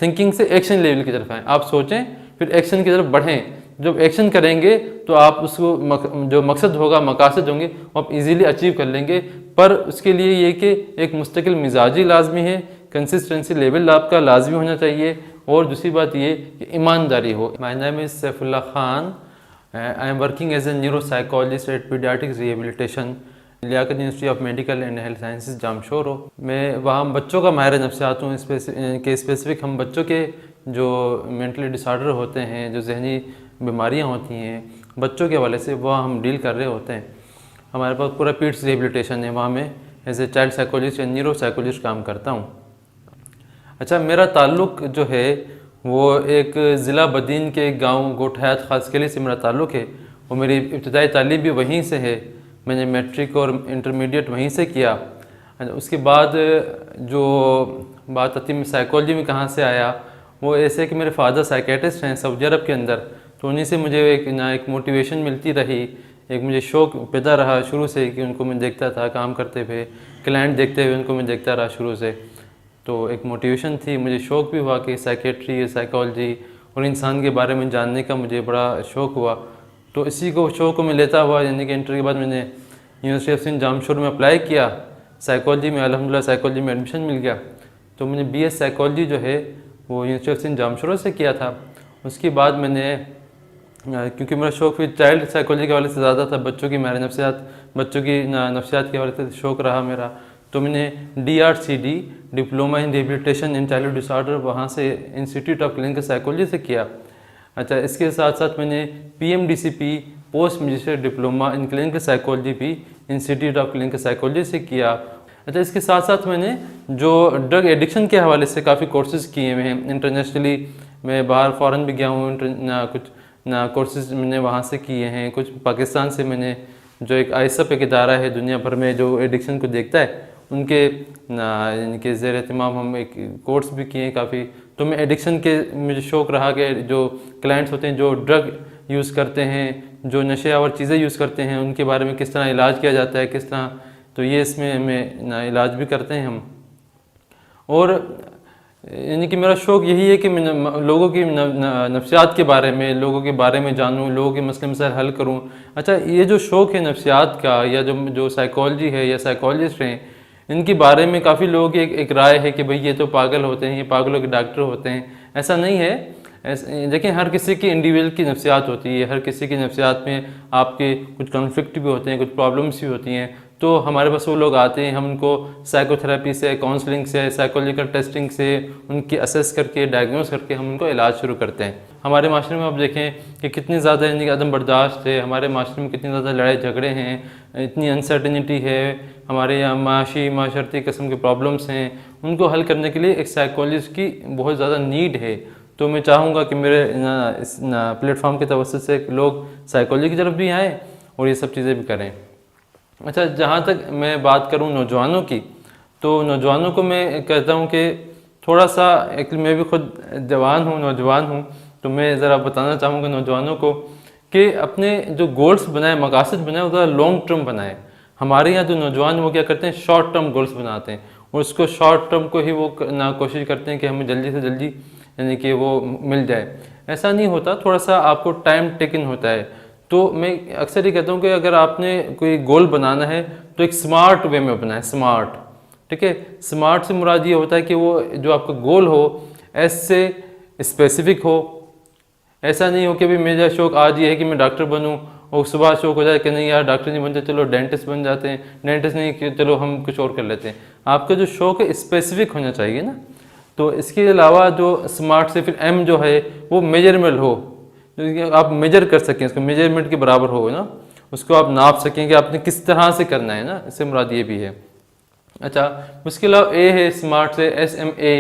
Thinking से action level की तरफ आएँ, आप सोचें फिर एक्शन की तरफ बढ़ें। जब एक्शन करेंगे तो आप उसको जो मकसद होगा, मकासद होंगे, वो आप इजीली अचीव कर लेंगे। पर उसके लिए ये कि एक मुस्तकिल मिजाजी लाजमी है, कंसिस्टेंसी लेवल आपका लाजमी होना चाहिए, और दूसरी बात ये कि ईमानदारी हो। My name is Saifullah Khan, I am working as a neuro psychologist at paediatrics rehabilitation, Liaquat university of medical and health sciences Jamshoro. मैं वहाँ बच्चों का माहिर नफ्सियात हूँ, स्पेसिफिक हम बच्चों के जो मेंटली डिसऑर्डर होते हैं, जो जहनी बीमारियाँ होती हैं बच्चों के हवाले से, वह हम डील कर रहे होते हैं। हमारे पास पूरा पीड्स रिहेबिलिटेशन है, वहाँ मैं एज ए चाइल्ड साइकोलॉजिस्ट या न्यूरो साइकोलॉजिस्ट काम करता हूँ। अच्छा, मेरा ताल्लुक़ जो है वो एक ज़िला बदीन के गांव गोठहयात खासकली से मेरा ताल्लुक़ है, और मेरी इब्तदाई तालीम भी वहीं से है। मैंने मैट्रिक और इंटरमीडिएट वहीं से किया। उसके बाद जो बात आती है साइकोलॉजी में कहाँ से आया, वो ऐसे कि मेरे फादर साइकेट्रिस्ट हैं सऊदी अरब के अंदर, तो उन्हीं से मुझे एक मोटिवेशन मिलती रही, एक मुझे शौक़ पैदा रहा शुरू से कि उनको मैं देखता था काम करते हुए, क्लाइंट देखते हुए उनको मैं देखता रहा शुरू से, तो एक मोटिवेशन थी, मुझे शौक़ भी हुआ कि साइकेट्री, साइकोलॉजी और इंसान के बारे में जानने का मुझे बड़ा शौक़ हुआ। तो इसी को शौक़ को मैं लेता हुआ, यानी कि इंटर के बाद मैंने यूनिवर्सिटी ऑफ सिंध जामशोर में अप्लाई किया साइकोलॉजी में, अल्हम्दुलिल्लाह साइकोलॉजी में एडमिशन मिल गया। तो मैंने BS साइकोलॉजी जो है वो यूनिवर्सिटी ऑफ सिंध जामशोर से किया था। उसके बाद मैंने, क्योंकि मेरा शौक़ फिर चाइल्ड साइकोलॉजी के हवाले से ज़्यादा था, बच्चों की माहिर नफ्सियात, बच्चों की नफ्सियात के हवाले से शौक़ रहा मेरा, तो मैंने DRCD diploma in rehabilitation in child disorder वहाँ से इंस्टीट्यूट ऑफ क्लिनिकल साइकोलॉजी से किया। अच्छा, इसके साथ साथ मैंने PMDCP post magistrate diploma in clinical psychology भी इंस्टीट्यूट ऑफ क्लिनिकल साइकोलॉजी से किया। अच्छा, इसके साथ साथ मैंने जो ड्रग एडिक्शन के हवाले से काफ़ी कोर्सेज़ किए हुए हैं इंटरनेशनली, मैं बाहर फ़ॉरेन भी गया हूँ, कुछ कोर्सेज़ मैंने वहाँ से किए हैं, कुछ पाकिस्तान से मैंने, जो एक ISAP एक इदारा है दुनिया भर में जो एडिक्शन को देखता है, उनके यानी कि ज़ेर एहतमाम हम एक कोर्स भी किए हैं काफ़ी। तो मैं एडिक्शन के मुझे शौक़ रहा कि जो क्लाइंट्स होते हैं जो ड्रग यूज़ करते हैं, जो नशे और चीज़ें यूज़ करते हैं, उनके बारे में किस तरह इलाज किया जाता है, किस तरह, तो ये इसमें हमें इलाज भी करते हैं हम। और यानी कि मेरा शौक़ यही है कि मैं लोगों की नफ्सियात के बारे में, लोगों के बारे में जानूँ, लोगों के मसले मसाइल हल करूँ। अच्छा, ये जो शौक़ है नफ्सियात का, या जो साइकोलॉजी है या साइकोलॉजिस्ट हैं, इनके बारे में काफ़ी लोगों की एक राय है कि भाई ये तो पागल होते हैं, ये पागलों के डॉक्टर होते हैं। ऐसा नहीं है। देखिए, हर किसी की इंडिविजुअल की नफ्सियात होती है, हर किसी की नफ्सियात में आपके कुछ कॉन्फ्लिक्ट भी होते हैं, कुछ प्रॉब्लम्स भी होती हैं। तो हमारे पास वो लोग आते हैं, हम उनको साइकोथेरेपी से, काउंसलिंग से, साइकोलॉजिकल टेस्टिंग से उनकी असेस करके, डायग्नोस करके हम उनको इलाज शुरू करते हैं। हमारे माशरे में आप देखें कि कितनी ज़्यादा यानी कि अदम बर्दाश्त है, हमारे माशरे में कितनी ज़्यादा लड़ाई झगड़े हैं, इतनी अनसर्टेनिटी है, हमारे यहाँ माशरती किस्म के प्रॉब्लम्स हैं, उनको हल करने के लिए एक साइकोलॉजिस्ट की बहुत ज़्यादा नीड है। तो मैं चाहूँगा कि मेरे इस प्लेटफॉर्म के तवज्जुह से लोग साइकोलॉजी की तरफ भी आएँ और ये सब चीज़ें भी करें। अच्छा, जहाँ तक मैं बात करूँ नौजवानों की, तो नौजवानों को मैं कहता हूँ कि थोड़ा सा, एक मैं भी खुद जवान हूँ, नौजवान हूँ, तो मैं ज़रा बताना चाहूँगा नौजवानों को कि अपने जो गोल्स बनाए, मकासद बनाए, वो ज़रा लॉन्ग टर्म बनाए। हमारे यहाँ जो नौजवान वो क्या करते हैं, शॉर्ट टर्म गोल्स बनाते हैं, और उसको शॉर्ट टर्म को ही वो कोशिश करते हैं कि हमें जल्दी से जल्दी यानी कि वो मिल जाए। ऐसा नहीं होता, थोड़ा सा आपको टाइम टेकन होता है। तो मैं अक्सर ये कहता हूँ कि अगर आपने कोई गोल बनाना है तो एक स्मार्ट वे में बनाएं, स्मार्ट, ठीक है। स्मार्ट से मुराद ये होता है कि वो जो आपका गोल हो ऐसे स्पेसिफिक हो। ऐसा नहीं हो कि भाई मेरा शौक़ आज ये है कि मैं डॉक्टर बनूं और सुबह शौक़ हो जाए कि नहीं यार डॉक्टर नहीं बनते, चलो डेंटिस्ट बन जाते हैं, डेंटिस्ट नहीं कि चलो हम कुछ और कर लेते हैं। आपका जो शौक़ है स्पेसिफिक होना चाहिए ना। तो इसके अलावा जो स्मार्ट से फिर M जो है वो मेजरमेंट हो, आप मेजर कर सकें, उसको मेजरमेंट के बराबर हो ना, उसको आप नाप सकें कि आपने किस तरह से करना है ना, इससे मुराद ये भी है। अच्छा, उसके अलावा A है स्मार्ट से, SMA,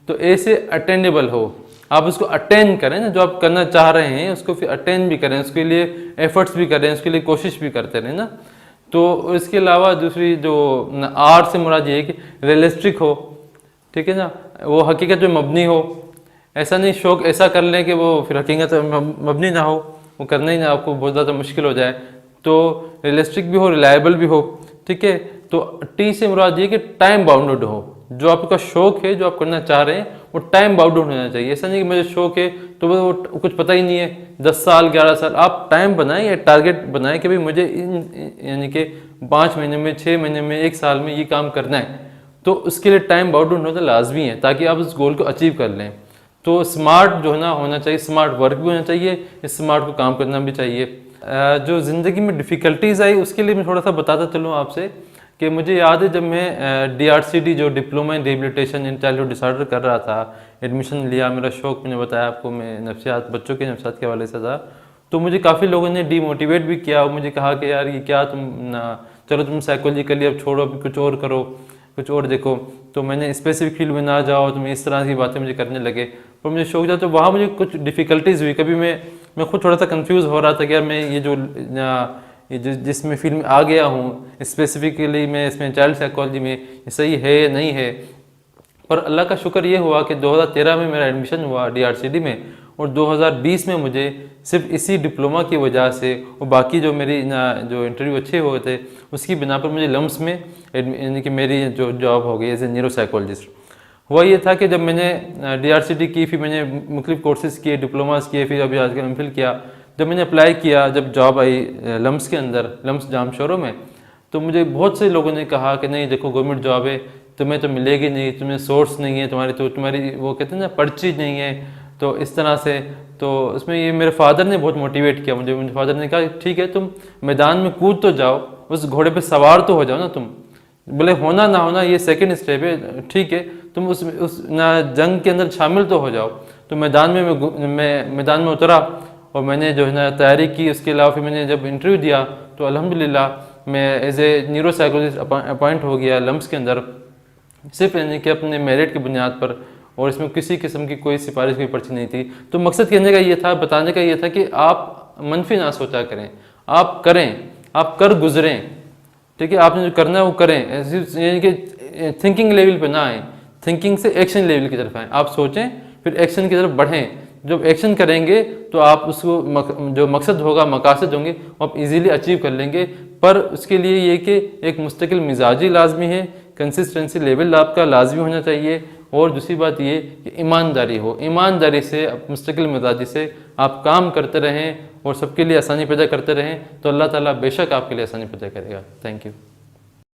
तो A से अटेंडेबल हो, आप उसको अटेंड करें ना, जो आप करना चाह रहे हैं उसको फिर अटेंड भी करें, उसके लिए एफर्ट्स भी करें, उसके लिए कोशिश भी करते रहें ना। तो इसके अलावा दूसरी जो R से मुराद ये है कि रियलिस्टिक हो, ठीक है ना, वो हकीकत पे मबनी हो। ऐसा नहीं शौक़ ऐसा कर लें कि वो फिर हकीकत मबनी ना हो, वो करना ही ना, आपको बहुत ज़्यादा मुश्किल हो जाए। तो रियलिस्टिक भी हो, रिलायबल भी हो, ठीक है। तो T से मुराद ये कि टाइम बाउंडेड हो, जो आपका शौक़ है, जो आप करना चाह रहे हैं, वो टाइम बाउंड होना चाहिए। ऐसा नहीं कि मुझे शौक है तो वो कुछ पता ही नहीं है, 10 साल 11 साल। आप टाइम बनाएं या टारगेट बनाएं कि भाई मुझे यानी कि 5 महीने में, 6 महीने में, 1 साल में ये काम करना है, तो उसके लिए टाइम बाउंड होना लाजमी है ताकि आप उस गोल को अचीव कर लें। तो स्मार्ट जो है ना होना चाहिए, स्मार्ट वर्क भी होना चाहिए, स्मार्ट को काम करना भी चाहिए। जो ज़िंदगी में डिफ़िकल्टीज़ आई उसके लिए मैं थोड़ा सा बताता चलूँ आपसे कि मुझे याद है जब मैं DRCD जो diploma in rehabilitation in childhood disorder कर रहा था, एडमिशन लिया, मेरा शौक मैंने बताया आपको, मैं नफ्सियात, बच्चों के नफ्सियात के हवाले से था, तो मुझे काफ़ी लोगों ने डीमोटिवेट भी किया और मुझे कहा कि यार ये क्या तुम ना, चलो तुम साइकोलॉजिकली अब छोड़ो, अभी कुछ और करो, कुछ और देखो। तो मैंने स्पेसिफिक फील्ड में ना जाओ, तुम इस तरह की बातें मुझे करने लगे। पर मुझे शौक था तो वहाँ मुझे कुछ डिफ़िकल्टीज़ हुई। कभी मैं खुद थोड़ा सा कंफ्यूज हो रहा था कि यार मैं ये जिसमें फील्ड में आ गया हूँ स्पेसिफिकली, मैं इसमें चाइल्ड साइकोलॉजी में, ये सही है या नहीं है। पर अल्लाह का शुक्र ये हुआ कि 2013 में मेरा एडमिशन हुआ DRCD में, और 2020 में मुझे सिर्फ इसी डिप्लोमा की वजह से और बाकी जो मेरी जो इंटरव्यू अच्छे हुए थे उसकी बिना पर मुझे लम्स में यानी कि मेरी जो जॉब हो गई एज ए न्यूरो साइकोलॉजिस्ट। हुआ ये था कि जब मैंने DRCD की, फिर मैंने मुख्तलिफ कोर्सेज़ किए, डिप्लोमास किए, फिर अभी आजकल MPhil किया। जब मैंने अप्लाई किया, जब जॉब आई लम्स के अंदर, लम्स जाम शोरों में, तो मुझे बहुत से लोगों ने कहा कि नहीं देखो गवर्नमेंट जॉब है, तुम्हें तो मिलेगी नहीं, तुम्हें सोर्स नहीं है, तुम्हारी वो कहते हैं ना पर्ची नहीं है, तो इस तरह से। तो उसमें ये मेरे फादर ने बहुत मोटिवेट किया मुझे। मेरे फादर ने कहा ठीक है तुम मैदान में कूद तो जाओ, उस घोड़े पे सवार तो हो जाओ ना, तुम बोले होना ना होना ये सेकंड स्टेप है, ठीक है तुम उस ना जंग के अंदर शामिल तो हो जाओ। तो मैदान में मैं मैदान में उतरा और मैंने जो है ना तैयारी की। उसके अलावा फिर मैंने जब इंटरव्यू दिया तो अल्हम्दुलिल्लाह मैं as a neuro psychologist appoint हो गया लम्स के अंदर, सिर्फ यानी कि अपने मेरिट की बुनियाद पर, और इसमें किसी किस्म की कोई सिफारिश, कोई पर्ची नहीं थी। तो मकसद कहने का ये था, बताने का ये था कि आप मनफी ना सोचा करें, आप करें, आप कर गुजरें, ठीक है। आपने जो करना है वो करें, यानी कि थिंकिंग लेवल पे ना आए, थिंकिंग से एक्शन लेवल की तरफ आए। आप सोचें फिर एक्शन की तरफ बढ़ें। जब एक्शन करेंगे तो आप उसको जो मकसद होगा, मकासद होंगे, वो आप इजीली अचीव कर लेंगे। पर उसके लिए ये कि एक मुस्तकिल मिजाजी लाजमी है, कंसिस्टेंसी लेवल आपका लाजमी होना चाहिए, और दूसरी बात ये कि ईमानदारी हो। ईमानदारी से, मुस्तकिल मिजाजी से आप काम करते रहें और सबके लिए आसानी पैदा करते रहें, तो अल्लाह ताला बेशक आपके लिए आसानी पैदा करेगा। Thank you.